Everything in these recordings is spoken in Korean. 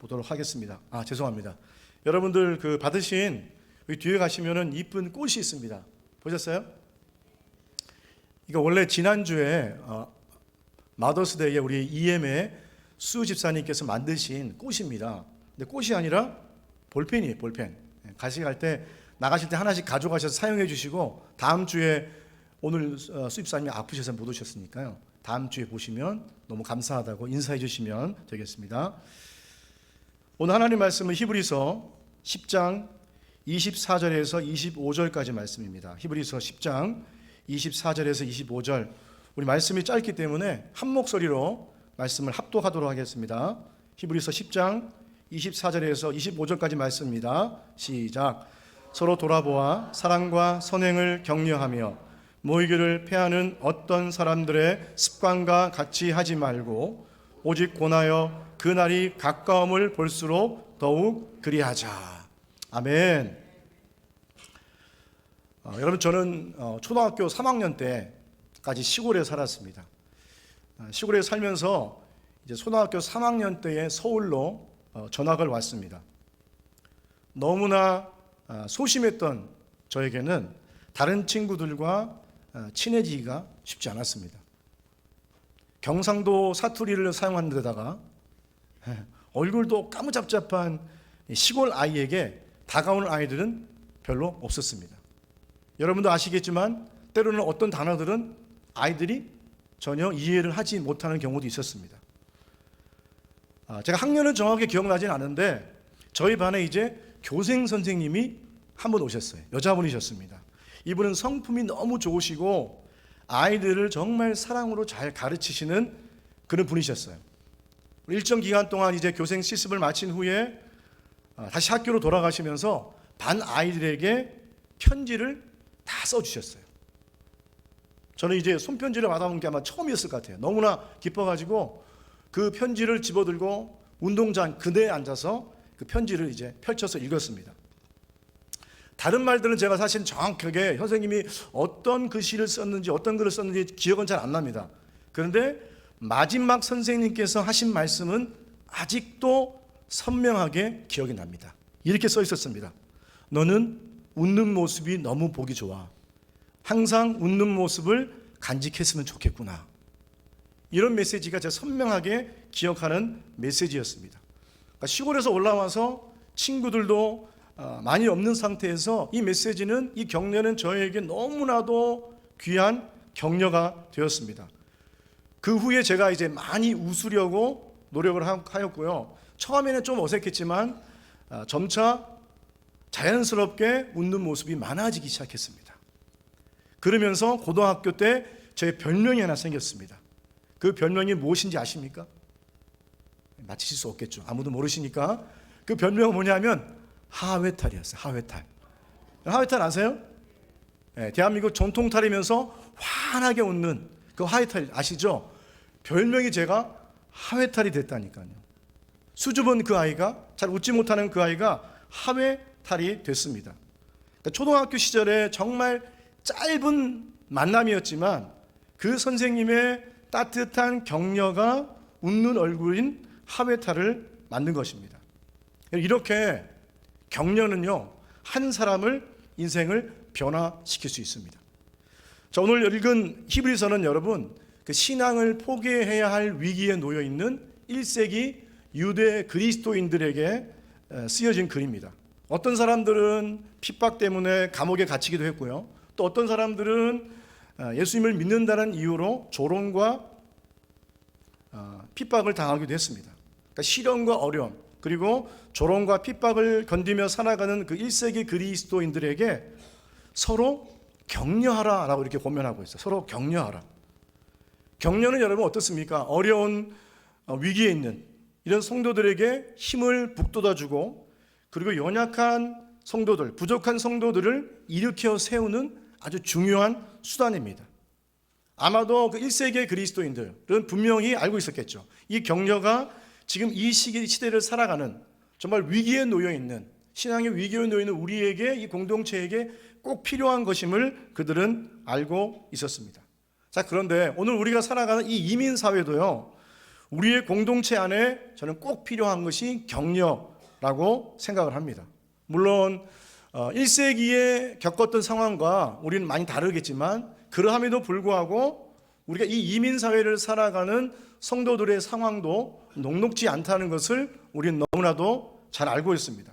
보도록 하겠습니다. 죄송합니다. 여러분들 그 받으신 여기 뒤에 가시면은 이쁜 꽃이 있습니다. 보셨어요? 이거 원래 지난주에 마더스데이에 우리 EM의 수 집사님께서 만드신 꽃입니다. 근데 꽃이 아니라 볼펜이에요. 볼펜. 가시갈 때 나가실 때 하나씩 가져가셔서 사용해 주시고, 다음 주에 오늘 수집사님이 아프셔서 못 오셨으니까요, 다음 주에 보시면 너무 감사하다고 인사해 주시면 되겠습니다. 오늘 하나님 말씀은 히브리서 10장 24절에서 25절까지 말씀입니다. 히브리서 10장 24절에서 25절. 우리 말씀이 짧기 때문에 한 목소리로 말씀을 합독하도록 하겠습니다. 히브리서 10장 24절에서 25절까지 말씀입니다. 시작. 서로 돌아보아 사랑과 선행을 격려하며 모이기를 패하는 어떤 사람들의 습관과 같이 하지 말고 오직 권하여 그 날이 가까움을 볼수록 더욱 그리하자. 아멘. 여러분, 저는 초등학교 3학년 때까지 시골에 살았습니다. 시골에 살면서 이제 초등학교 3학년 때에 서울로 전학을 왔습니다. 너무나 소심했던 저에게는 다른 친구들과 친해지기가 쉽지 않았습니다. 경상도 사투리를 사용하는 데다가 얼굴도 까무잡잡한 시골 아이에게 다가오는 아이들은 별로 없었습니다. 여러분도 아시겠지만 때로는 어떤 단어들은 아이들이 전혀 이해를 하지 못하는 경우도 있었습니다. 제가 학년은 정확히 기억나진 않은데 저희 반에 이제 교생 선생님이 한 분 오셨어요. 여자분이셨습니다. 이분은 성품이 너무 좋으시고 아이들을 정말 사랑으로 잘 가르치시는 그런 분이셨어요. 일정 기간 동안 이제 교생 실습을 마친 후에 다시 학교로 돌아가시면서 반 아이들에게 편지를 다 써주셨어요. 저는 이제 손편지를 받아본 게 아마 처음이었을 것 같아요. 너무나 기뻐가지고 그 편지를 집어들고 운동장 그네에 앉아서 그 편지를 이제 펼쳐서 읽었습니다. 다른 말들은 제가 사실 정확하게 선생님이 어떤 글씨를 썼는지 어떤 글을 썼는지 기억은 잘 안 납니다. 그런데 마지막 선생님께서 하신 말씀은 아직도 선명하게 기억이 납니다. 이렇게 써 있었습니다. 너는 웃는 모습이 너무 보기 좋아. 항상 웃는 모습을 간직했으면 좋겠구나. 이런 메시지가 제가 선명하게 기억하는 메시지였습니다. 그러니까 시골에서 올라와서 친구들도 많이 없는 상태에서 이 메시지는, 이 격려는 저에게 너무나도 귀한 격려가 되었습니다. 그 후에 제가 이제 많이 웃으려고 노력을 하였고요. 처음에는 좀 어색했지만 점차 자연스럽게 웃는 모습이 많아지기 시작했습니다. 그러면서 고등학교 때 제 별명이 하나 생겼습니다. 그 별명이 무엇인지 아십니까? 맞히실 수 없겠죠. 아무도 모르시니까. 그 별명은 뭐냐면 하회탈이었어요. 하회탈. 하회탈 아세요? 네, 대한민국 전통탈이면서 환하게 웃는 그 하회탈 아시죠? 별명이 제가 하회탈이 됐다니까요. 수줍은 그 아이가, 잘 웃지 못하는 그 아이가 하회탈이 됐습니다. 그러니까 초등학교 시절에 정말 짧은 만남이었지만 그 선생님의 따뜻한 격려가 웃는 얼굴인 하회탈을 만든 것입니다. 이렇게 격려는요, 한 사람을, 인생을 변화시킬 수 있습니다. 자, 오늘 읽은 히브리서는 여러분, 그 신앙을 포기해야 할 위기에 놓여 있는 1세기 유대 그리스도인들에게 쓰여진 글입니다. 어떤 사람들은 핍박 때문에 감옥에 갇히기도 했고요. 또 어떤 사람들은 예수님을 믿는다는 이유로 조롱과 핍박을 당하기도 했습니다. 그러니까 시련과 어려움, 그리고 조롱과 핍박을 견디며 살아가는 그 1세기 그리스도인들에게 서로 격려하라라고 이렇게 권면하고 있어요. 서로 격려하라. 격려는 여러분 어떻습니까? 어려운 위기에 있는 이런 성도들에게 힘을 북돋아주고, 그리고 연약한 성도들, 부족한 성도들을 일으켜 세우는 아주 중요한 수단입니다. 아마도 그 1세기의 그리스도인들은 분명히 알고 있었겠죠. 이 격려가 지금 이 시대를 살아가는 정말 위기에 놓여 있는, 신앙의 위기에 놓여 있는 우리에게, 이 공동체에게 꼭 필요한 것임을 그들은 알고 있었습니다. 자, 그런데 오늘 우리가 살아가는 이 이민 사회도요, 우리의 공동체 안에 저는 꼭 필요한 것이 격려라고 생각을 합니다. 물론 1세기에 겪었던 상황과 우리는 많이 다르겠지만 그러함에도 불구하고 우리가 이 이민사회를 살아가는 성도들의 상황도 녹록지 않다는 것을 우리는 너무나도 잘 알고 있습니다.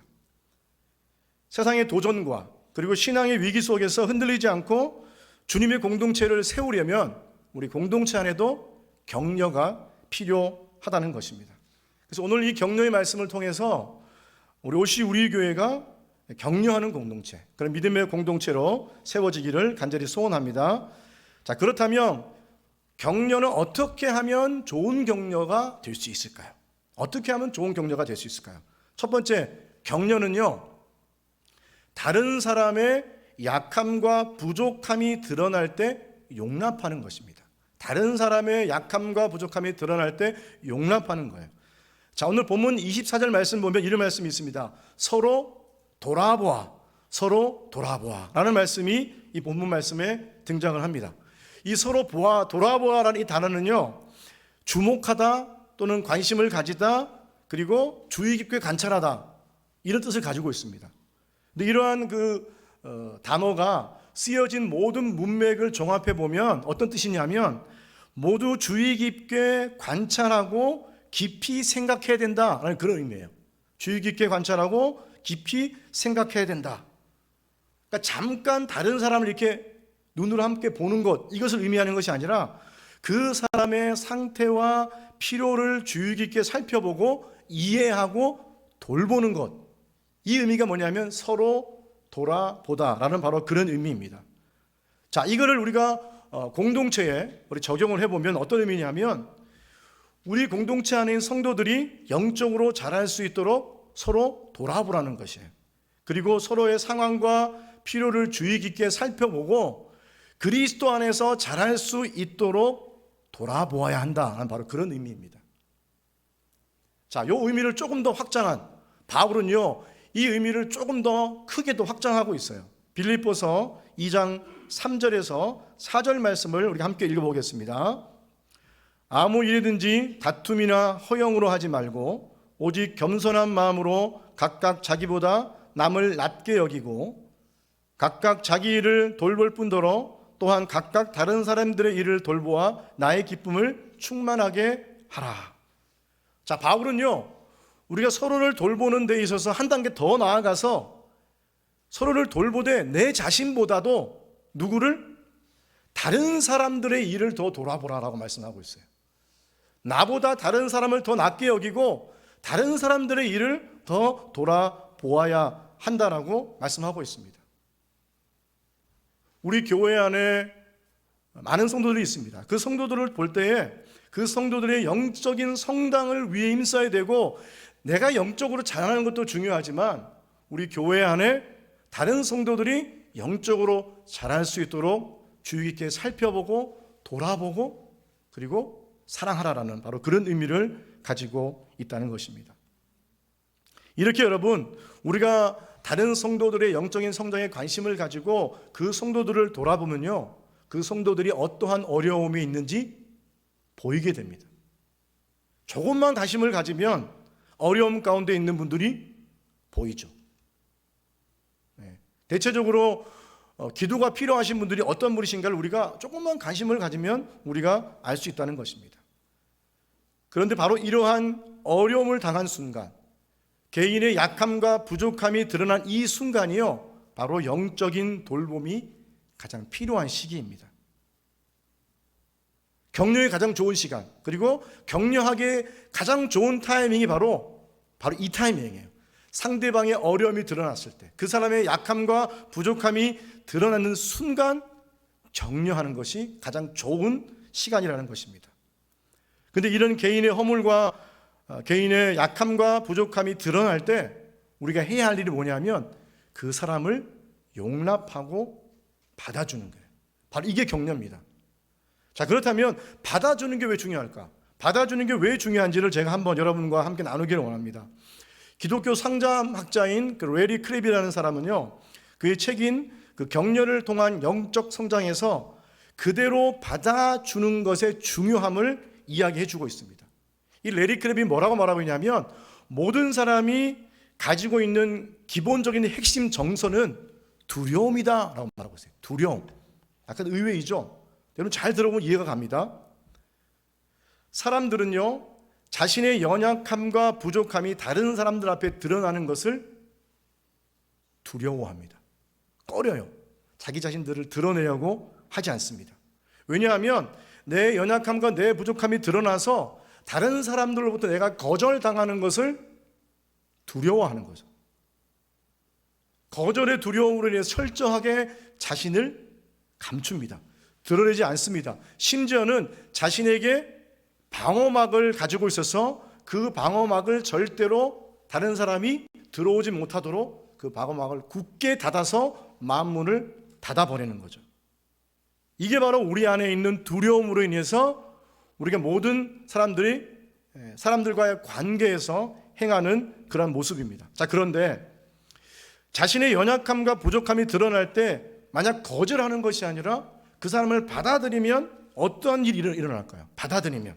세상의 도전과 그리고 신앙의 위기 속에서 흔들리지 않고 주님의 공동체를 세우려면 우리 공동체 안에도 격려가 필요하다는 것입니다. 그래서 오늘 이 격려의 말씀을 통해서 우리 OC 우리 교회가 격려하는 공동체, 그런 믿음의 공동체로 세워지기를 간절히 소원합니다. 자, 그렇다면 격려는 어떻게 하면 좋은 격려가 될 수 있을까요? 어떻게 하면 좋은 격려가 될 수 있을까요? 첫 번째, 격려는요, 다른 사람의 약함과 부족함이 드러날 때 용납하는 것입니다. 다른 사람의 약함과 부족함이 드러날 때 용납하는 거예요. 자, 오늘 본문 24절 말씀 보면 이런 말씀이 있습니다. 서로 돌아보아, 서로 돌아보아 라는 말씀이 이 본문 말씀에 등장을 합니다. 이 서로 보아, 돌아보아라는 이 단어는요, 주목하다 또는 관심을 가지다, 그리고 주의 깊게 관찰하다, 이런 뜻을 가지고 있습니다. 근데 이러한 단어가 쓰여진 모든 문맥을 종합해 보면 어떤 뜻이냐면 모두 주의 깊게 관찰하고 깊이 생각해야 된다라는 그런 의미예요. 주의 깊게 관찰하고 깊이 생각해야 된다. 그러니까 잠깐 다른 사람을 이렇게 눈으로 함께 보는 것, 이것을 의미하는 것이 아니라 그 사람의 상태와 필요를 주의 깊게 살펴보고 이해하고 돌보는 것, 이 의미가 뭐냐면 서로 돌아보다라는 바로 그런 의미입니다. 자, 이거를 우리가 공동체에 우리 적용을 해보면 어떤 의미냐면 우리 공동체 안에 있는 성도들이 영적으로 자랄 수 있도록 서로 돌아보라는 것이에요. 그리고 서로의 상황과 필요를 주의 깊게 살펴보고 그리스도 안에서 자랄 수 있도록 돌아보아야 한다는 바로 그런 의미입니다. 자, 이 의미를 조금 더 확장한 바울은요, 이 의미를 조금 더 크게 더 확장하고 있어요. 빌립보서 2장 3절에서 4절 말씀을 우리 함께 읽어보겠습니다. 아무 일이든지 다툼이나 허영으로 하지 말고 오직 겸손한 마음으로 각각 자기보다 남을 낮게 여기고 각각 자기 일을 돌볼 뿐더러 또한 각각 다른 사람들의 일을 돌보아 나의 기쁨을 충만하게 하라. 자, 바울은요, 우리가 서로를 돌보는 데 있어서 한 단계 더 나아가서 서로를 돌보되 내 자신보다도 누구를? 다른 사람들의 일을 더 돌아보라라고 말씀하고 있어요. 나보다 다른 사람을 더 낮게 여기고 다른 사람들의 일을 더 돌아보아야 한다라고 말씀하고 있습니다. 우리 교회 안에 많은 성도들이 있습니다. 그 성도들을 볼 때에 그 성도들의 영적인 성장을 위해 힘써야 되고 내가 영적으로 자라는 것도 중요하지만 우리 교회 안에 다른 성도들이 영적으로 자랄 수 있도록 주의 깊게 살펴보고 돌아보고 그리고 사랑하라라는 바로 그런 의미를 가지고 있다는 것입니다. 이렇게 여러분, 우리가 다른 성도들의 영적인 성장에 관심을 가지고 그 성도들을 돌아보면요, 그 성도들이 어떠한 어려움이 있는지 보이게 됩니다. 조금만 관심을 가지면 어려움 가운데 있는 분들이 보이죠. 대체적으로 기도가 필요하신 분들이 어떤 분이신가를 우리가 조금만 관심을 가지면 우리가 알 수 있다는 것입니다. 그런데 바로 이러한 어려움을 당한 순간, 개인의 약함과 부족함이 드러난 이 순간이요, 바로 영적인 돌봄이 가장 필요한 시기입니다. 격려에 가장 좋은 시간, 그리고 격려하기에 가장 좋은 타이밍이 바로 이 타이밍이에요. 상대방의 어려움이 드러났을 때, 그 사람의 약함과 부족함이 드러나는 순간 격려하는 것이 가장 좋은 시간이라는 것입니다. 그런데 이런 개인의 허물과 개인의 약함과 부족함이 드러날 때 우리가 해야 할 일이 뭐냐면 그 사람을 용납하고 받아주는 거예요. 바로 이게 격려입니다. 자, 그렇다면 받아주는 게 왜 중요할까? 받아주는 게 왜 중요한지를 제가 한번 여러분과 함께 나누기를 원합니다. 기독교 상담학자인 레리 크랩이라는 사람은요, 그의 책인 그 격려를 통한 영적 성장에서 그대로 받아주는 것의 중요함을 이야기해 주고 있습니다. 이 레리 크랩이 뭐라고 말하고 있냐면 모든 사람이 가지고 있는 기본적인 핵심 정서는 두려움이다 라고 말하고 있어요. 두려움. 약간 의외이죠. 여러분 잘 들어보면 이해가 갑니다. 사람들은요, 자신의 연약함과 부족함이 다른 사람들 앞에 드러나는 것을 두려워합니다. 꺼려요. 자기 자신들을 드러내려고 하지 않습니다. 왜냐하면 내 연약함과 내 부족함이 드러나서 다른 사람들로부터 내가 거절당하는 것을 두려워하는 거죠. 거절의 두려움으로 인해서 철저하게 자신을 감춥니다. 드러내지 않습니다. 심지어는 자신에게 방어막을 가지고 있어서 그 방어막을 절대로 다른 사람이 들어오지 못하도록 그 방어막을 굳게 닫아서 마음문을 닫아버리는 거죠. 이게 바로 우리 안에 있는 두려움으로 인해서 우리가 모든 사람들과의 관계에서 행하는 그런 모습입니다. 자, 그런데 자신의 연약함과 부족함이 드러날 때 만약 거절하는 것이 아니라 그 사람을 받아들이면 어떠한 일이 일어날까요? 받아들이면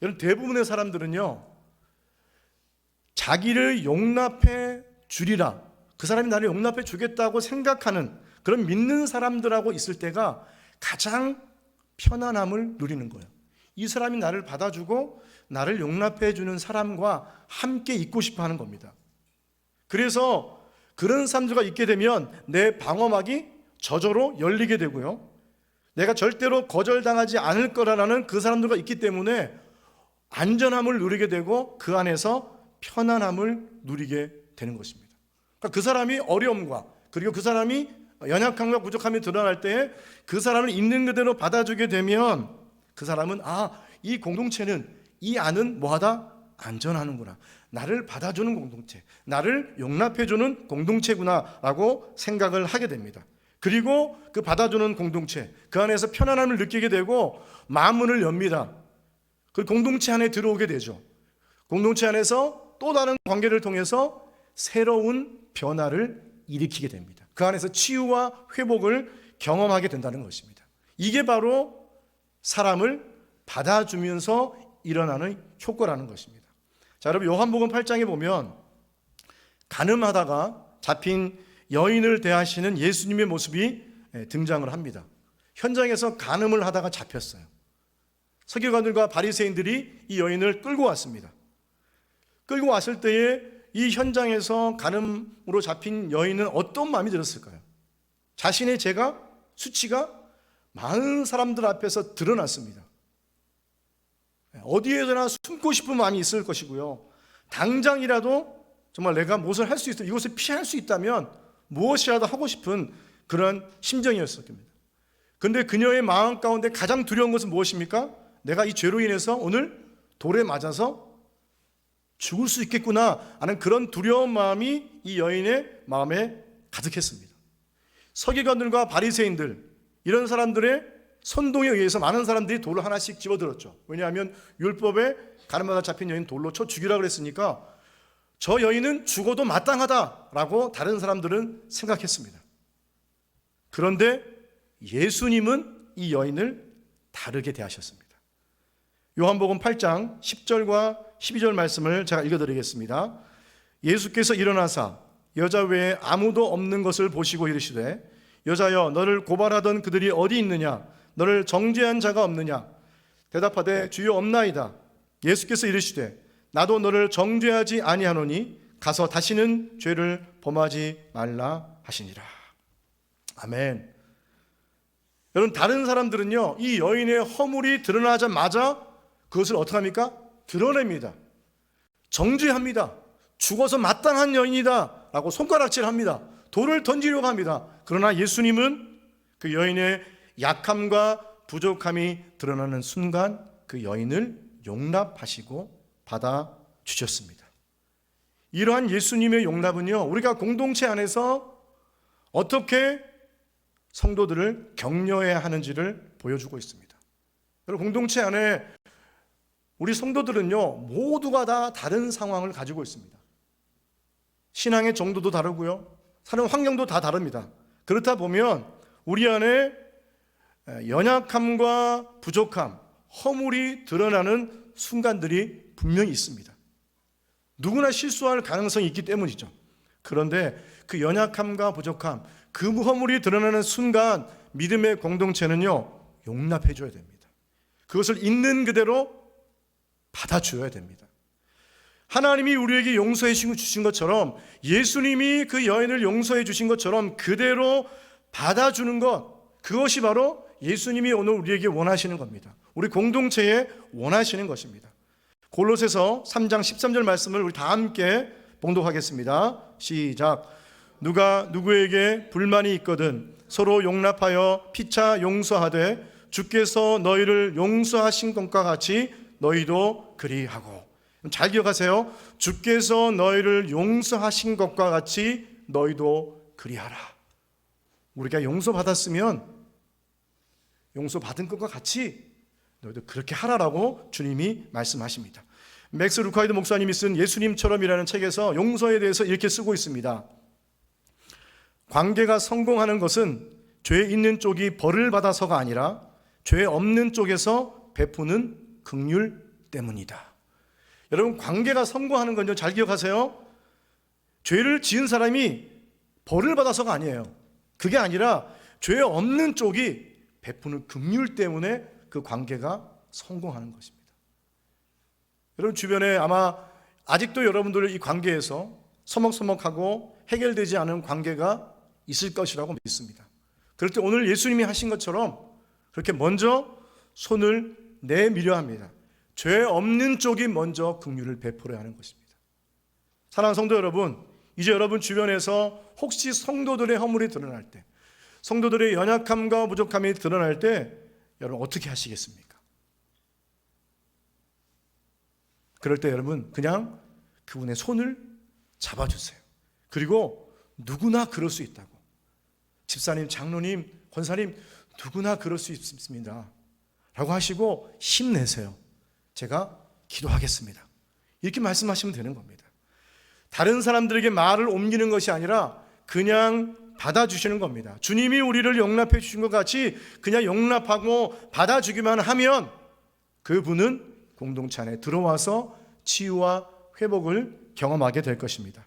여러분, 대부분의 사람들은요, 자기를 용납해 주리라, 그 사람이 나를 용납해 주겠다고 생각하는 그런 믿는 사람들하고 있을 때가 가장 편안함을 누리는 거예요. 이 사람이 나를 받아주고 나를 용납해 주는 사람과 함께 있고 싶어 하는 겁니다. 그래서 그런 사람들과 있게 되면 내 방어막이 저절로 열리게 되고요, 내가 절대로 거절당하지 않을 거라는 그 사람들과 있기 때문에 안전함을 누리게 되고 그 안에서 편안함을 누리게 되는 것입니다. 그러니까 그 사람이 어려움과 그리고 그 사람이 연약함과 부족함이 드러날 때 그 사람을 있는 그대로 받아주게 되면 그 사람은 이 공동체는, 이 안은 뭐하다? 안전하는구나. 나를 받아주는 공동체, 나를 용납해주는 공동체구나 라고 생각을 하게 됩니다. 그리고 그 받아주는 공동체, 그 안에서 편안함을 느끼게 되고 마음문을 엽니다. 그 공동체 안에 들어오게 되죠. 공동체 안에서 또 다른 관계를 통해서 새로운 변화를 일으키게 됩니다. 그 안에서 치유와 회복을 경험하게 된다는 것입니다. 이게 바로 사람을 받아주면서 일어나는 효과라는 것입니다. 자, 여러분, 요한복음 8장에 보면 간음하다가 잡힌 여인을 대하시는 예수님의 모습이 등장을 합니다. 현장에서 간음을 하다가 잡혔어요. 서기관들과 바리새인들이 이 여인을 끌고 왔습니다. 끌고 왔을 때에 이 현장에서 간음으로 잡힌 여인은 어떤 마음이 들었을까요? 자신의 죄가, 수치가 많은 사람들 앞에서 드러났습니다. 어디에서나 숨고 싶은 마음이 있을 것이고요, 당장이라도 정말 내가 무엇을 할 수 있어, 이것을 피할 수 있다면 무엇이라도 하고 싶은 그런 심정이었을 겁니다. 그런데 그녀의 마음 가운데 가장 두려운 것은 무엇입니까? 내가 이 죄로 인해서 오늘 돌에 맞아서 죽을 수 있겠구나 하는 그런 두려운 마음이 이 여인의 마음에 가득했습니다. 서기관들과 바리새인들, 이런 사람들의 선동에 의해서 많은 사람들이 돌을 하나씩 집어들었죠. 왜냐하면 율법에 간음하다 잡힌 여인 돌로 쳐 죽이라 그랬으니까 저 여인은 죽어도 마땅하다라고 다른 사람들은 생각했습니다. 그런데 예수님은 이 여인을 다르게 대하셨습니다. 요한복음 8장 10절과 12절 말씀을 제가 읽어드리겠습니다. 예수께서 일어나사 여자 외에 아무도 없는 것을 보시고 이르시되, 여자여, 너를 고발하던 그들이 어디 있느냐? 너를 정죄한 자가 없느냐? 대답하되 주여 없나이다. 예수께서 이르시되, 나도 너를 정죄하지 아니하노니 가서 다시는 죄를 범하지 말라 하시니라. 아멘. 여러분, 다른 사람들은요, 이 여인의 허물이 드러나자마자 그것을 어떻게 합니까? 드러냅니다. 정죄합니다. 죽어서 마땅한 여인이다 라고 손가락질합니다. 돌을 던지려고 합니다. 그러나 예수님은 그 여인의 약함과 부족함이 드러나는 순간 그 여인을 용납하시고 받아주셨습니다. 이러한 예수님의 용납은요, 우리가 공동체 안에서 어떻게 성도들을 격려해야 하는지를 보여주고 있습니다. 여러분, 공동체 안에 우리 성도들은요, 모두가 다 다른 상황을 가지고 있습니다. 신앙의 정도도 다르고요, 사는 환경도 다 다릅니다. 그렇다 보면 우리 안에 연약함과 부족함, 허물이 드러나는 순간들이 분명히 있습니다. 누구나 실수할 가능성이 있기 때문이죠. 그런데 그 연약함과 부족함, 그 허물이 드러나는 순간 믿음의 공동체는요, 용납해 줘야 됩니다. 그것을 있는 그대로 받아줘야 됩니다. 하나님이 우리에게 용서해 주신 것처럼, 예수님이 그 여인을 용서해 주신 것처럼 그대로 받아주는 것, 그것이 바로 예수님이 오늘 우리에게 원하시는 겁니다. 우리 공동체에 원하시는 것입니다. 골로새서 3장 13절 말씀을 우리 다 함께 봉독하겠습니다. 시작. 누가 누구에게 불만이 있거든 서로 용납하여 피차 용서하되 주께서 너희를 용서하신 것과 같이 너희도 그리하고. 잘 기억하세요. 주께서 너희를 용서하신 것과 같이 너희도 그리하라. 우리가 용서받았으면 용서받은 것과 같이 너희도 그렇게 하라라고 주님이 말씀하십니다. 맥스 루카이드 목사님이 쓴 예수님처럼이라는 책에서 용서에 대해서 이렇게 쓰고 있습니다. 관계가 성공하는 것은 죄 있는 쪽이 벌을 받아서가 아니라 죄 없는 쪽에서 베푸는 긍휼 때문이다. 여러분, 관계가 성공하는 건요, 잘 기억하세요. 죄를 지은 사람이 벌을 받아서가 아니에요. 그게 아니라 죄 없는 쪽이 베푸는 긍휼 때문에 그 관계가 성공하는 것입니다. 여러분 주변에 아마 아직도 여러분들 이 관계에서 서먹서먹하고 해결되지 않은 관계가 있을 것이라고 믿습니다. 그럴 때 오늘 예수님이 하신 것처럼 그렇게 먼저 손을 내밀려 합니다. 죄 없는 쪽이 먼저 긍휼을 베풀어야 하는 것입니다. 사랑하는 성도 여러분, 이제 여러분 주변에서 혹시 성도들의 허물이 드러날 때, 성도들의 연약함과 부족함이 드러날 때 여러분 어떻게 하시겠습니까? 그럴 때 여러분 그냥 그분의 손을 잡아주세요. 그리고 누구나 그럴 수 있다고. 집사님, 장로님, 권사님, 누구나 그럴 수 있습니다 라고 하시고 힘내세요. 제가 기도하겠습니다. 이렇게 말씀하시면 되는 겁니다. 다른 사람들에게 말을 옮기는 것이 아니라 그냥 받아주시는 겁니다. 주님이 우리를 용납해 주신 것 같이 그냥 용납하고 받아주기만 하면 그분은 공동체 안에 들어와서 치유와 회복을 경험하게 될 것입니다.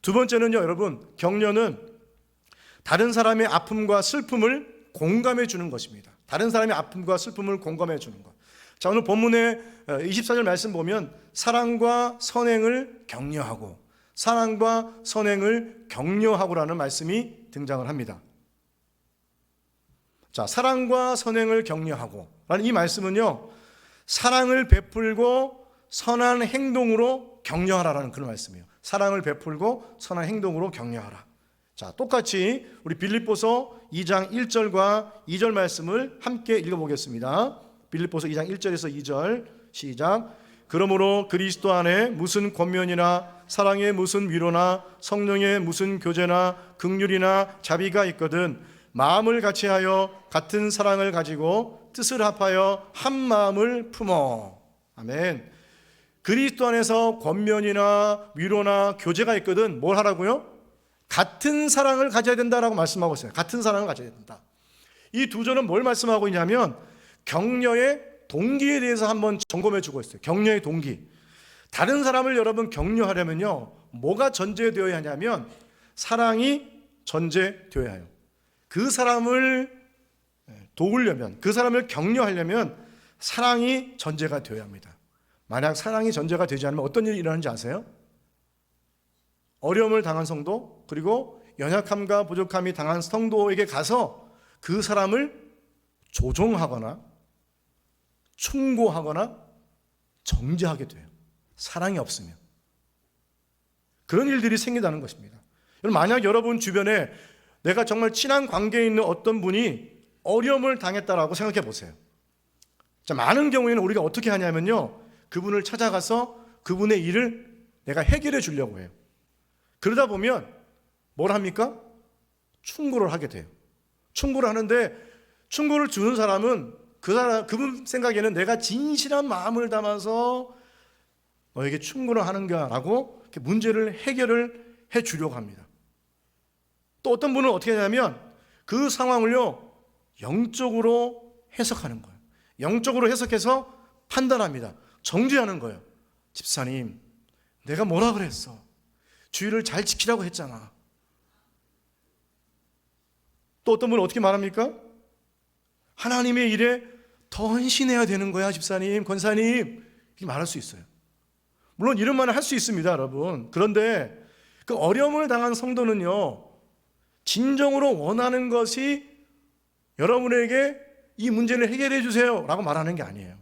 두 번째는요, 여러분, 격려는 다른 사람의 아픔과 슬픔을 공감해 주는 것입니다. 다른 사람의 아픔과 슬픔을 공감해 주는 것. 자, 오늘 본문의 24절 말씀 보면 사랑과 선행을 격려하고 사랑과 선행을 격려하고라는 말씀이 등장을 합니다. 자, 사랑과 선행을 격려하고 라는 이 말씀은요, 사랑을 베풀고 선한 행동으로 격려하라라는 그런 말씀이에요. 사랑을 베풀고 선한 행동으로 격려하라. 자, 똑같이 우리 빌립보서 2장 1절과 2절 말씀을 함께 읽어보겠습니다. 빌립보서 2장 1절에서 2절 시작. 그러므로 그리스도 안에 무슨 권면이나 사랑의 무슨 위로나 성령의 무슨 교제나 긍휼이나 자비가 있거든 마음을 같이하여 같은 사랑을 가지고 뜻을 합하여 한 마음을 품어. 아멘. 그리스도 안에서 권면이나 위로나 교제가 있거든 뭘 하라고요? 같은 사랑을 가져야 된다라고 말씀하고 있어요. 같은 사랑을 가져야 된다. 이 두 절은 뭘 말씀하고 있냐면 격려의 동기에 대해서 한번 점검해 주고 있어요. 격려의 동기. 다른 사람을 여러분 격려하려면요, 뭐가 전제되어야 하냐면 사랑이 전제되어야 해요. 그 사람을 도우려면, 그 사람을 격려하려면 사랑이 전제가 되어야 합니다. 만약 사랑이 전제가 되지 않으면 어떤 일이 일어나는지 아세요? 어려움을 당한 성도, 그리고 연약함과 부족함이 당한 성도에게 가서 그 사람을 조종하거나 충고하거나 정죄하게 돼요. 사랑이 없으면. 그런 일들이 생긴다는 것입니다. 만약 여러분 주변에 내가 정말 친한 관계에 있는 어떤 분이 어려움을 당했다라고 생각해 보세요. 자, 많은 경우에는 우리가 어떻게 하냐면요, 그분을 찾아가서 그분의 일을 내가 해결해 주려고 해요. 그러다 보면 뭘 합니까? 충고를 하게 돼요. 충고를 하는데 충고를 주는 사람은 그분 생각에는 내가 진실한 마음을 담아서 너에게 충고를 하는가라고 문제를 해결을 해 주려고 합니다. 또 어떤 분은 어떻게 하냐면 그 상황을요, 영적으로 해석하는 거예요. 영적으로 해석해서 판단합니다. 정죄하는 거예요. 집사님, 내가 뭐라 그랬어? 주의를 잘 지키라고 했잖아. 또 어떤 분은 어떻게 말합니까? 하나님의 일에 더 헌신해야 되는 거야, 집사님, 권사님. 이렇게 말할 수 있어요. 물론 이런 말을 할 수 있습니다, 여러분. 그런데 그 어려움을 당한 성도는요, 진정으로 원하는 것이 여러분에게 이 문제를 해결해 주세요 라고 말하는 게 아니에요.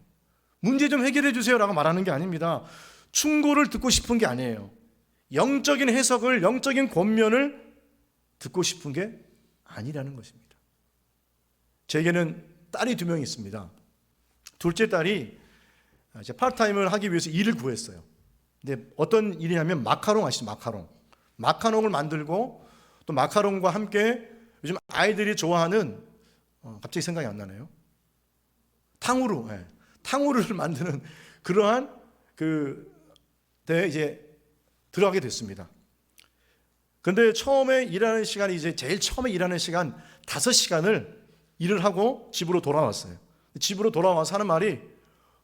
문제 좀 해결해 주세요 라고 말하는 게 아닙니다. 충고를 듣고 싶은 게 아니에요. 영적인 해석을, 영적인 권면을 듣고 싶은 게 아니라는 것입니다. 제게는 딸이 2명이 있습니다. 둘째 딸이 이제 파트타임을 하기 위해서 일을 구했어요. 근데 어떤 일이냐면 마카롱 아시죠? 마카롱을 만들고 또 마카롱과 함께 요즘 아이들이 좋아하는 갑자기 생각이 안 나네요. 탕후루, 네. 탕후루를 만드는 그러한 데 이제 들어가게 됐습니다. 근데 처음에 일하는 시간이 이제 제일 처음에 일하는 시간 5시간을 일을 하고 집으로 돌아왔어요. 집으로 돌아와서 하는 말이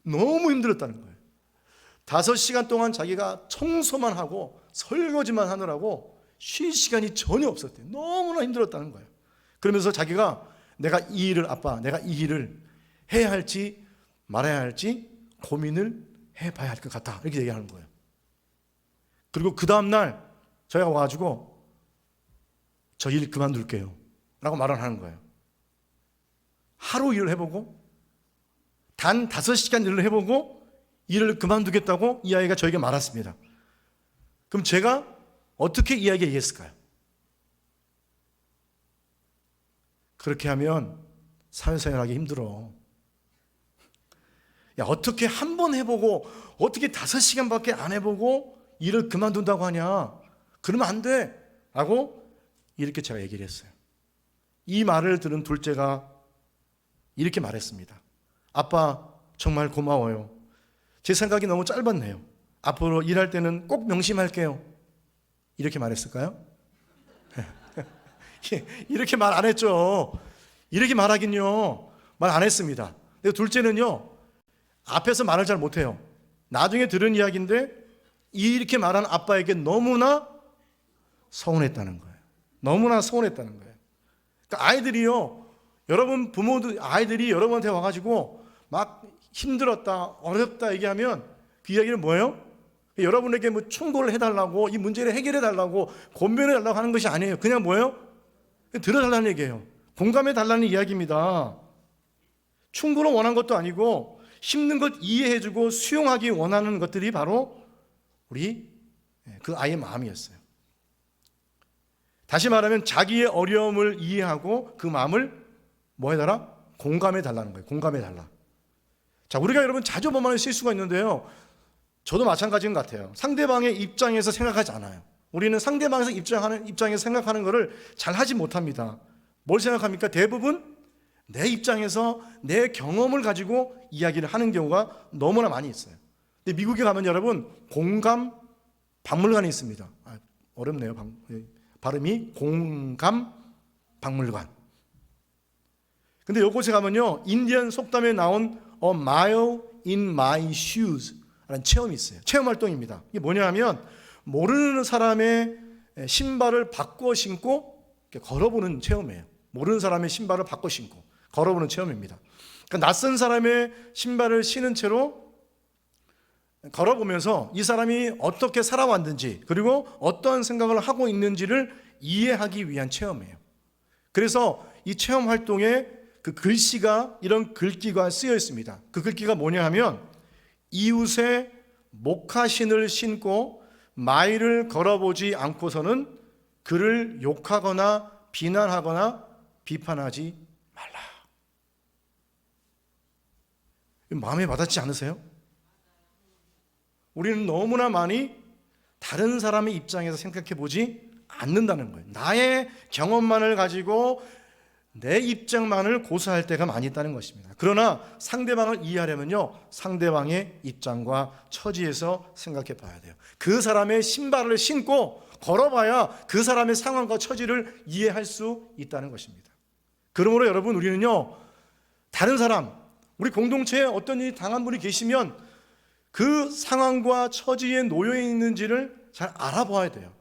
너무 힘들었다는 거예요. 5시간 동안 자기가 청소만 하고 설거지만 하느라고 쉴 시간이 전혀 없었대요. 너무나 힘들었다는 거예요. 그러면서 자기가 내가 이 일을 해야 할지 말아야 할지 고민을 해봐야 할 것 같다, 이렇게 얘기하는 거예요. 그리고 그 다음날 저희가 와가지고 저 일 그만둘게요 라고 말을 하는 거예요. 하루 일을 해보고 단 5시간 일을 해보고 일을 그만두겠다고 이 아이가 저에게 말했습니다. 그럼 제가 어떻게 이 아이에게 얘기했을까요? 그렇게 하면 사회생활하기 힘들어. 야, 어떻게 한 번 해보고 어떻게 5시간밖에 안 해보고 일을 그만둔다고 하냐? 그러면 안 돼 라고 이렇게 제가 얘기를 했어요. 이 말을 들은 둘째가 이렇게 말했습니다. 아빠, 정말 고마워요. 제 생각이 너무 짧았네요. 앞으로 일할 때는 꼭 명심할게요. 이렇게 말했을까요? 이렇게 말 안 했죠. 이렇게 말하긴요, 말 안 했습니다. 근데 둘째는요, 앞에서 말을 잘 못해요. 나중에 들은 이야기인데 이렇게 말한 아빠에게 너무나 서운했다는 거예요. 너무나 서운했다는 거예요. 그러니까 아이들이요, 여러분 부모들, 아이들이 여러분한테 와가지고 막 힘들었다, 어렵다 얘기하면 그 이야기는 뭐예요? 여러분에게 뭐 충고를 해달라고, 이 문제를 해결해달라고, 권면해달라고 하는 것이 아니에요. 그냥 뭐예요? 들어달라는 얘기예요. 공감해달라는 이야기입니다. 충고를 원한 것도 아니고 힘든 것 이해해주고 수용하기 원하는 것들이 바로 우리 그 아이의 마음이었어요. 다시 말하면 자기의 어려움을 이해하고 그 마음을 뭐 해달라? 공감해달라는 거예요. 공감해달라. 자, 우리가 여러분 자주 범하는 실수가 있는데요, 저도 마찬가지인 것 같아요. 상대방의 입장에서 생각하지 않아요. 우리는 상대방에서 입장에서 생각하는 것을 잘 하지 못합니다. 뭘 생각합니까? 대부분 내 입장에서 내 경험을 가지고 이야기를 하는 경우가 너무나 많이 있어요. 근데 미국에 가면 여러분 공감 박물관이 있습니다. 어렵네요. 발음이 공감 박물관. 근데 이곳에 가면요, 인디언 속담에 나온 A mile in my shoes 라는 체험이 있어요. 체험 활동입니다. 이게 뭐냐 하면 모르는 사람의 신발을 바꿔 신고 걸어보는 체험이에요. 모르는 사람의 신발을 바꿔 신고 걸어보는 체험입니다. 그러니까 낯선 사람의 신발을 신은 채로 걸어보면서 이 사람이 어떻게 살아왔는지, 그리고 어떤 생각을 하고 있는지를 이해하기 위한 체험이에요. 그래서 이 체험 활동에 그 글씨가, 이런 글귀가 쓰여 있습니다. 그 글귀가 뭐냐 하면 이웃의 목화신을 신고 마일을 걸어보지 않고서는 그를 욕하거나 비난하거나 비판하지 말라. 마음에 와닿지 않으세요? 우리는 너무나 많이 다른 사람의 입장에서 생각해 보지 않는다는 거예요. 나의 경험만을 가지고 내 입장만을 고수할 때가 많이 있다는 것입니다. 그러나 상대방을 이해하려면요, 상대방의 입장과 처지에서 생각해 봐야 돼요. 그 사람의 신발을 신고 걸어봐야 그 사람의 상황과 처지를 이해할 수 있다는 것입니다. 그러므로 여러분, 우리는요, 다른 사람, 우리 공동체에 어떤 일이 당한 분이 계시면 그 상황과 처지에 놓여 있는지를 잘 알아봐야 돼요.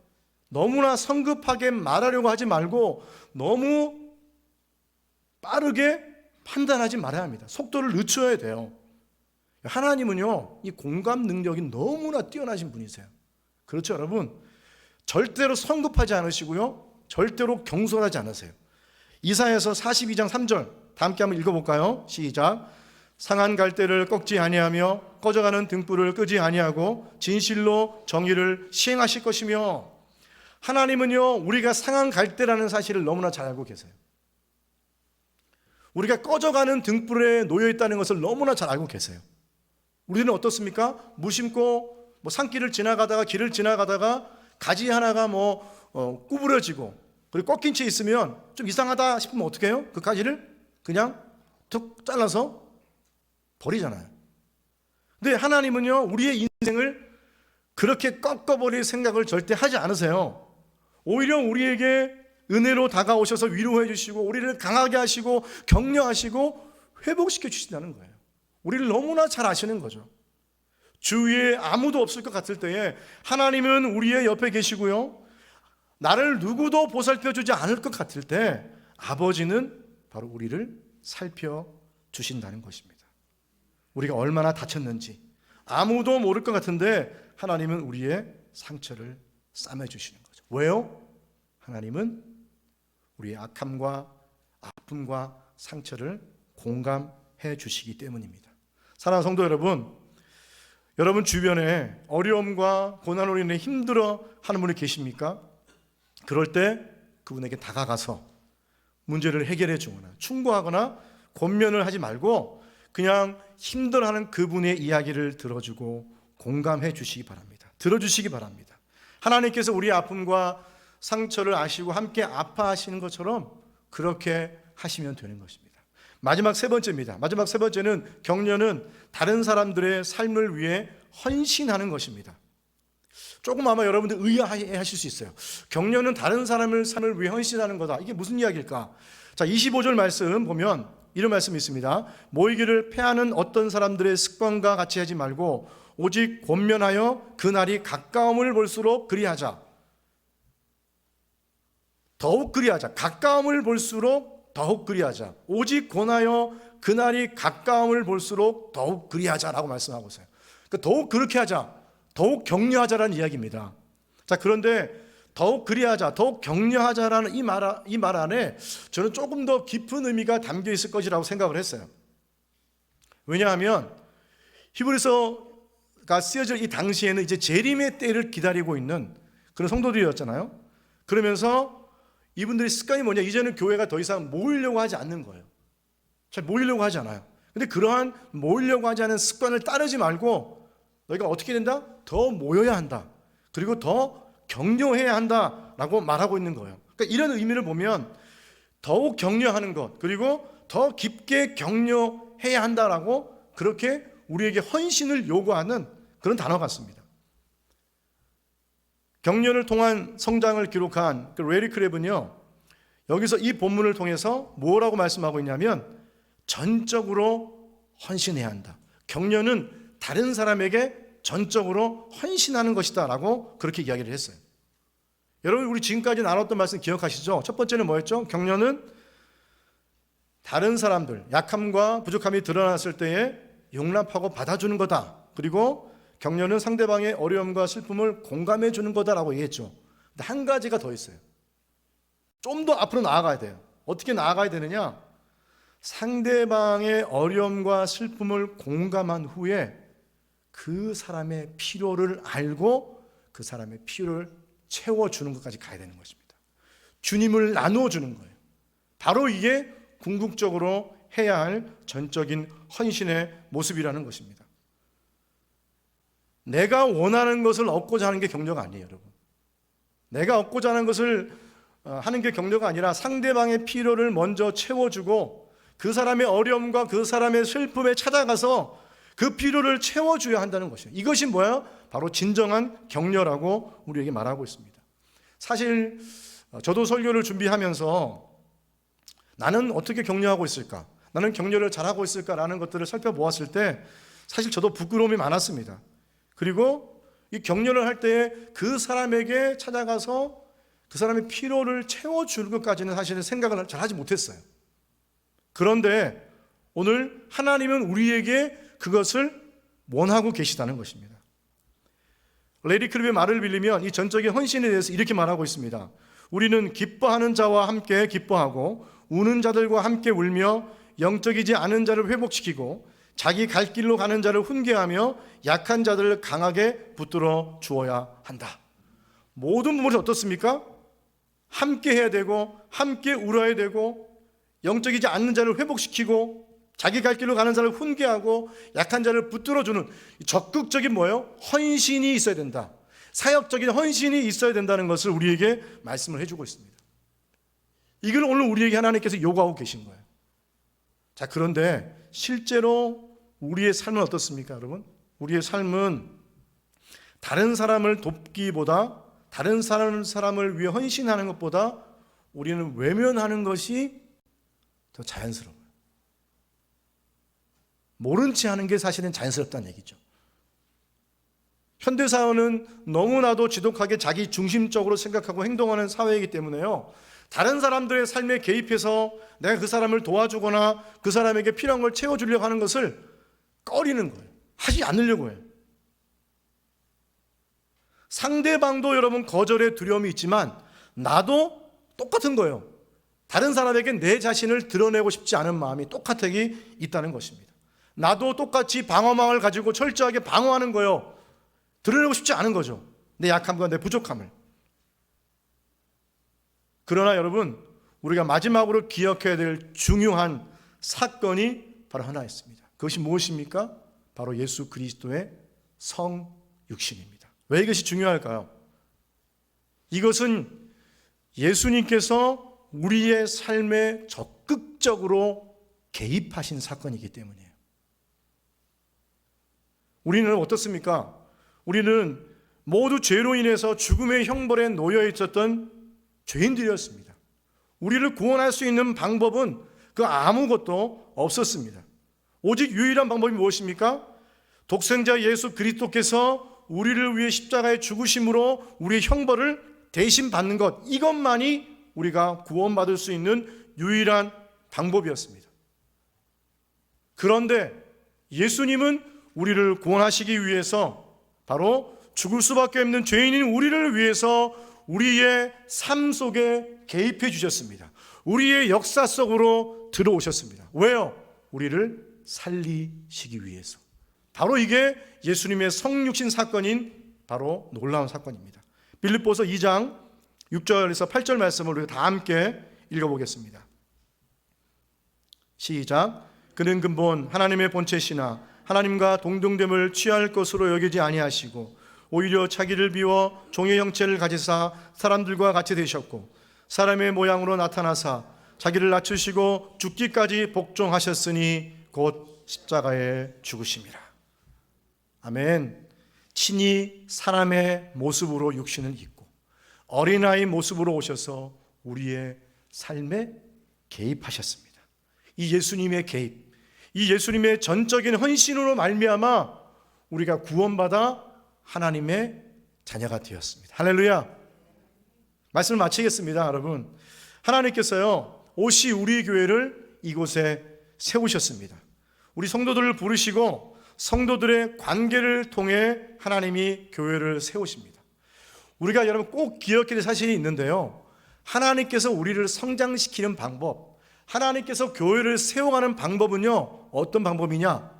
너무나 성급하게 말하려고 하지 말고 너무 빠르게 판단하지 말아야 합니다. 속도를 늦춰야 돼요. 하나님은요, 이 공감 능력이 너무나 뛰어나신 분이세요. 그렇죠, 여러분? 절대로 성급하지 않으시고요, 절대로 경솔하지 않으세요. 이사야서 42장 3절 다 함께 한번 읽어볼까요? 시작. 상한 갈대를 꺾지 아니하며 꺼져가는 등불을 끄지 아니하고 진실로 정의를 시행하실 것이며. 하나님은요, 우리가 상한 갈대라는 사실을 너무나 잘 알고 계세요. 우리가 꺼져가는 등불에 놓여 있다는 것을 너무나 잘 알고 계세요. 우리는 어떻습니까? 무심코 산길을 지나가다가, 길을 지나가다가 가지 하나가 구부러지고 그리고 꺾인 채 있으면 좀 이상하다 싶으면 어떻게 해요? 그 가지를 그냥 툭 잘라서 버리잖아요. 근데 하나님은요, 우리의 인생을 그렇게 꺾어버릴 생각을 절대 하지 않으세요. 오히려 우리에게 은혜로 다가오셔서 위로해 주시고 우리를 강하게 하시고 격려하시고 회복시켜 주신다는 거예요. 우리를 너무나 잘 아시는 거죠. 주위에 아무도 없을 것 같을 때에 하나님은 우리의 옆에 계시고요, 나를 누구도 보살펴주지 않을 것 같을 때 아버지는 바로 우리를 살펴주신다는 것입니다. 우리가 얼마나 다쳤는지 아무도 모를 것 같은데 하나님은 우리의 상처를 싸매주시는 거죠. 왜요? 하나님은 우리의 악함과 아픔과 상처를 공감해 주시기 때문입니다. 사랑하는 성도 여러분, 여러분 주변에 어려움과 고난으로 인해 힘들어 하는 분이 계십니까? 그럴 때 그분에게 다가가서 문제를 해결해 주거나 충고하거나 권면을 하지 말고 그냥 힘들어하는 그분의 이야기를 들어주고 공감해 주시기 바랍니다. 들어주시기 바랍니다. 하나님께서 우리의 아픔과 상처를 아시고 함께 아파하시는 것처럼 그렇게 하시면 되는 것입니다. 마지막 세 번째입니다. 마지막 세 번째는 격려는 다른 사람들의 삶을 위해 헌신하는 것입니다. 조금 아마 여러분들 의아해하실 수 있어요. 격려는 다른 사람의 삶을 위해 헌신하는 거다. 이게 무슨 이야기일까? 자, 25절 말씀 보면 이런 말씀이 있습니다. 모이기를 패하는 어떤 사람들의 습관과 같이 하지 말고 오직 권면하여 그날이 가까움을 볼수록 그리하자. 더욱 그리하자. 가까움을 볼수록 더욱 그리하자. 오직 권하여 그날이 가까움을 볼수록 더욱 그리하자라고 말씀하고 있어요. 그러니까 더욱 그렇게 하자, 더욱 격려하자라는 이야기입니다. 자, 그런데 더욱 그리하자, 더욱 격려하자라는 이 말 안에 저는 조금 더 깊은 의미가 담겨 있을 것이라고 생각을 했어요. 왜냐하면 히브리서가 쓰여질 이 당시에는 이제 재림의 때를 기다리고 있는 그런 성도들이었잖아요. 그러면서 이분들의 습관이 뭐냐? 이제는 교회가 더 이상 모이려고 하지 않는 거예요. 잘 모이려고 하지 않아요. 근데 그러한 모이려고 하지 않은 습관을 따르지 말고 너희가 어떻게 된다? 더 모여야 한다. 그리고 더 격려해야 한다라고 말하고 있는 거예요. 그러니까 이런 의미를 보면 더욱 격려하는 것, 그리고 더 깊게 격려해야 한다라고 그렇게 우리에게 헌신을 요구하는 그런 단어 같습니다. 격려를 통한 성장을 기록한 레리 크랩은요, 여기서 이 본문을 통해서 뭐라고 말씀하고 있냐면 전적으로 헌신해야 한다. 격려는 다른 사람에게 전적으로 헌신하는 것이다 라고 그렇게 이야기를 했어요. 여러분, 우리 지금까지 나눴던 말씀 기억하시죠? 첫 번째는 뭐였죠? 격려는 다른 사람들 약함과 부족함이 드러났을 때에 용납하고 받아주는 거다. 그리고 격려는 상대방의 어려움과 슬픔을 공감해 주는 거다라고 얘기했죠. 근데 한 가지가 더 있어요. 좀 더 앞으로 나아가야 돼요. 어떻게 나아가야 되느냐? 상대방의 어려움과 슬픔을 공감한 후에 그 사람의 필요를 알고 그 사람의 필요를 채워주는 것까지 가야 되는 것입니다. 주님을 나누어주는 거예요. 바로 이게 궁극적으로 해야 할 전적인 헌신의 모습이라는 것입니다. 내가 원하는 것을 얻고자 하는 게 격려가 아니에요, 여러분. 내가 얻고자 하는 것을 하는 게 격려가 아니라 상대방의 필요를 먼저 채워주고 그 사람의 어려움과 그 사람의 슬픔에 찾아가서 그 필요를 채워줘야 한다는 것이에요. 이것이 뭐야? 바로 진정한 격려라고 우리에게 말하고 있습니다. 사실 저도 설교를 준비하면서 나는 어떻게 격려하고 있을까? 나는 격려를 잘하고 있을까라는 것들을 살펴보았을 때 사실 저도 부끄러움이 많았습니다. 그리고 이 격려를 할 때 그 사람에게 찾아가서 그 사람의 피로를 채워주는 것까지는 사실은 생각을 잘 하지 못했어요. 그런데 오늘 하나님은 우리에게 그것을 원하고 계시다는 것입니다. 레리 크립의 말을 빌리면 이 전적인 헌신에 대해서 이렇게 말하고 있습니다. 우리는 기뻐하는 자와 함께 기뻐하고 우는 자들과 함께 울며 영적이지 않은 자를 회복시키고 자기 갈 길로 가는 자를 훈계하며 약한 자들을 강하게 붙들어 주어야 한다. 모든 부분이 어떻습니까? 함께 해야 되고 함께 울어야 되고 영적이지 않는 자를 회복시키고 자기 갈 길로 가는 자를 훈계하고 약한 자를 붙들어주는 적극적인 뭐예요? 헌신이 있어야 된다. 사역적인 헌신이 있어야 된다는 것을 우리에게 말씀을 해주고 있습니다. 이걸 오늘 우리에게 하나님께서 요구하고 계신 거예요. 자, 그런데 실제로 우리의 삶은 어떻습니까, 여러분? 우리의 삶은 다른 사람을 돕기보다 다른 사람을 위해 헌신하는 것보다 우리는 외면하는 것이 더 자연스러워요. 모른 채 하는 게 사실은 자연스럽다는 얘기죠. 현대사회는 너무나도 지독하게 자기 중심적으로 생각하고 행동하는 사회이기 때문에요, 다른 사람들의 삶에 개입해서 내가 그 사람을 도와주거나 그 사람에게 필요한 걸 채워주려고 하는 것을 꺼리는 거예요. 하지 않으려고 해요. 상대방도 여러분 거절의 두려움이 있지만 나도 똑같은 거예요. 다른 사람에게 내 자신을 드러내고 싶지 않은 마음이 똑같이 있다는 것입니다. 나도 똑같이 방어망을 가지고 철저하게 방어하는 거예요. 드러내고 싶지 않은 거죠. 내 약함과 내 부족함을. 그러나 여러분, 우리가 마지막으로 기억해야 될 중요한 사건이 바로 하나 있습니다. 그것이 무엇입니까? 바로 예수 그리스도의 성육신입니다. 왜 이것이 중요할까요? 이것은 예수님께서 우리의 삶에 적극적으로 개입하신 사건이기 때문이에요. 우리는 어떻습니까? 우리는 모두 죄로 인해서 죽음의 형벌에 놓여 있었던 죄인들이었습니다. 우리를 구원할 수 있는 방법은 그 아무것도 없었습니다. 오직 유일한 방법이 무엇입니까? 독생자 예수 그리스도께서 우리를 위해 십자가에 죽으심으로 우리의 형벌을 대신 받는 것, 이것만이 우리가 구원받을 수 있는 유일한 방법이었습니다. 그런데 예수님은 우리를 구원하시기 위해서 바로 죽을 수밖에 없는 죄인인 우리를 위해서 우리의 삶 속에 개입해 주셨습니다. 우리의 역사 속으로 들어오셨습니다. 왜요? 우리를 살리시기 위해서. 바로 이게 예수님의 성육신 사건인 바로 놀라운 사건입니다. 빌립보서 2장 6절에서 8절 말씀을 우리가 다 함께 읽어보겠습니다. 시작. 그는 근본 하나님의 본체시나 하나님과 동등됨을 취할 것으로 여기지 아니하시고 오히려 자기를 비워 종의 형체를 가지사 사람들과 같이 되셨고 사람의 모양으로 나타나사 자기를 낮추시고 죽기까지 복종하셨으니 곧 십자가에 죽으심이라. 아멘. 친히 사람의 모습으로 육신을 입고 어린아이 모습으로 오셔서 우리의 삶에 개입하셨습니다. 이 예수님의 개입, 이 예수님의 전적인 헌신으로 말미암아 우리가 구원받아 하나님의 자녀가 되었습니다. 할렐루야. 말씀을 마치겠습니다. 여러분, 하나님께서요 오시 우리 교회를 이곳에 세우셨습니다. 우리 성도들을 부르시고 성도들의 관계를 통해 하나님이 교회를 세우십니다. 우리가 여러분 꼭 기억해야 될 사실이 있는데요, 하나님께서 우리를 성장시키는 방법, 하나님께서 교회를 세워가는 방법은요 어떤 방법이냐?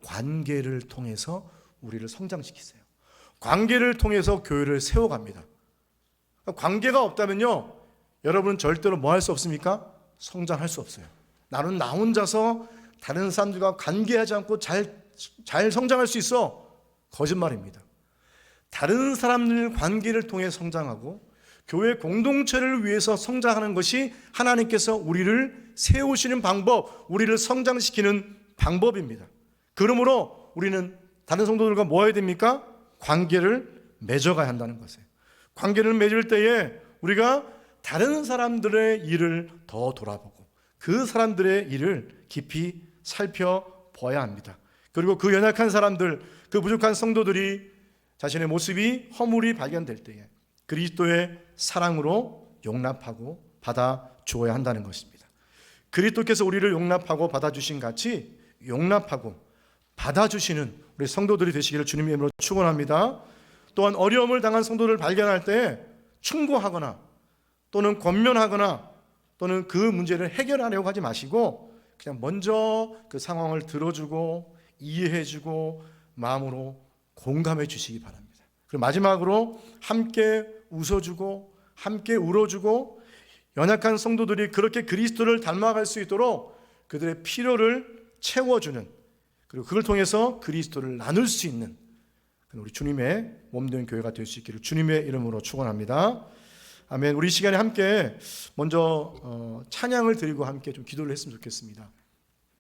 관계를 통해서 우리를 성장시키세요. 관계를 통해서 교회를 세워갑니다. 관계가 없다면요 여러분은 절대로 뭐 할 수 없습니까? 성장할 수 없어요. 나는 나 혼자서 다른 사람들과 관계하지 않고 잘 성장할 수 있어. 거짓말입니다. 다른 사람들 관계를 통해 성장하고 교회 공동체를 위해서 성장하는 것이 하나님께서 우리를 세우시는 방법, 우리를 성장시키는 방법입니다. 그러므로 우리는 다른 성도들과 뭐 해야 됩니까? 관계를 맺어가야 한다는 것이에요. 관계를 맺을 때에 우리가 다른 사람들의 일을 더 돌아보고 그 사람들의 일을 깊이 살펴봐야 합니다. 그리고 그 연약한 사람들, 그 부족한 성도들이 자신의 모습이 허물이 발견될 때에 그리스도의 사랑으로 용납하고 받아주어야 한다는 것입니다. 그리스도께서 우리를 용납하고 받아주신 같이 용납하고 받아주시는 우리 성도들이 되시기를 주님의 이름으로 축원합니다. 또한 어려움을 당한 성도를 발견할 때 충고하거나 또는 권면하거나 또는 그 문제를 해결하려고 하지 마시고 그냥 먼저 그 상황을 들어주고 이해해주고 마음으로 공감해 주시기 바랍니다. 그리고 마지막으로 함께 웃어주고 함께 울어주고 연약한 성도들이 그렇게 그리스도를 닮아갈 수 있도록 그들의 필요를 채워주는, 그리고 그걸 통해서 그리스도를 나눌 수 있는 우리 주님의 몸된 교회가 될 수 있기를 주님의 이름으로 축원합니다. 아멘. 우리 시간에 함께 먼저 찬양을 드리고 함께 좀 기도를 했으면 좋겠습니다.